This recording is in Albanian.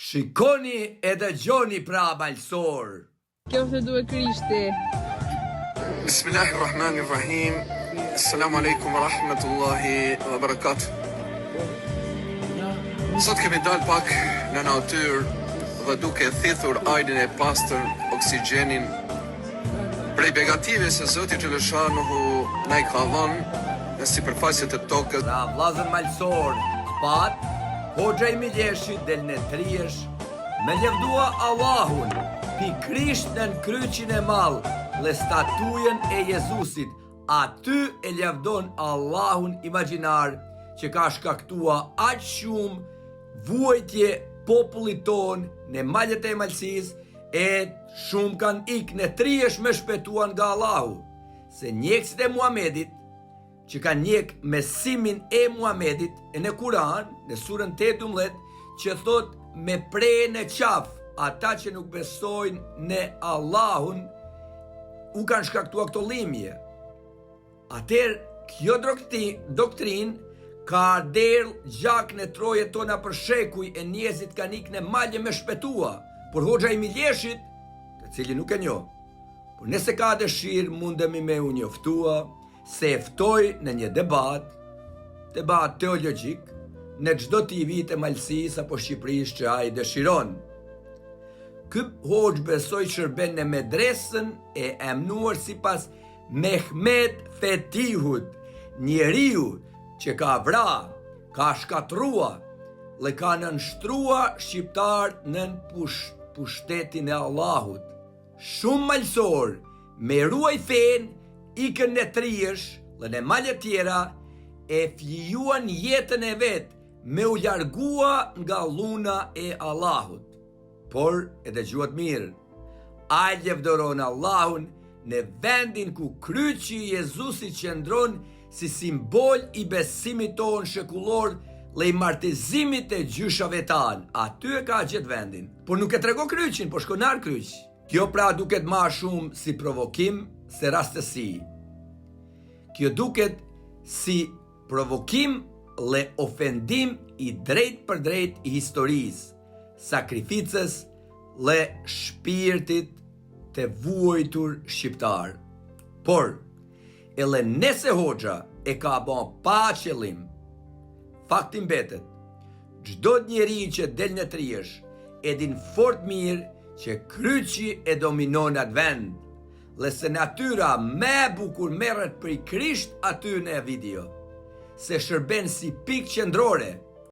Shikoni e dëgjoni pra balsor. Kjo se duhet Krishti. Bismillahirrahmanirrahim. Assalamu alaikum wa rahmatullahi wa barakatuh. Sot kemi dalë pak në natyrë dhe duke thithur ajrin e pastër, oksigjenin, prej begative se Zoti Xheleshanuhu na I ka dhënë në sipërfaqet e tokës. Pra vllazën malsor, pat, hoxha I Miljeshit del në triesh, me lëvdua Allahun, pikrisht në kryqin e mall, dhe statujen e Jezusit, aty e lëvdon Allahun imagjinar, që ka shkaktua aq shumë vuajtje popullit ton në maljet e malsis, e shumë kanë ik në triesh me shpëtuan nga Allahu, se njekësit e Muhamedit, që ka njek mesimin e Muhamedit, e në Kur'an, në surën 18, që thot me prej në qaf, ata që nuk besojnë në Allahun, u kanë shkaktua këto limje. Atër, kjo doktrin, ka ardel gjak në troje tona për shekuj e njerëzit kanë ikë në malje me shpetua, por hoxha I Miljeshit, të cili nuk e njo, por nëse ka dëshirë mundemi me u njoftua, se eftoj në një debat teologjik, në çdo TV të Malsis apo Shqipërisë që ai dëshiron. Ky hoxh besoj shërben në medresën e emnuar sipas Mehmet Fetihut, njeriu që ka vra, ka shkatrua, dhe ka nënshtrua shqiptarët në pushtetin e Allahut. Shumë malsor, me ruaj fen, ikën në triesh dhe në malje tjera, e flijuan jetën e vetë me u largua nga luna e Allahut. Por, e dëgjuat mirë, ai lëvdoron Allahun në vendin ku kryqi I Jezusit qëndron si simbol I besimit ton shekullor dhe I martëzimit e gjyshave tan. Aty e ka gjetë vendin. Por nuk e trego kryqin, por shkonar kryq. Kjo pra duket ma shumë si provokim se rastësi. Kjo duket si provokim dhe ofendim I drejt për drejt I historisë, sakrificës dhe shpirtit të vuajtur shqiptar. Por, edhe nëse hoxha e ka bon pa qëllim, fakti mbetet, çdo njeri që del në triesh e din fort mirë që kryqi e dominon atë vend, dhe se natyra me bukur merret për Krisht aty në video, se shërben si pikë qendrore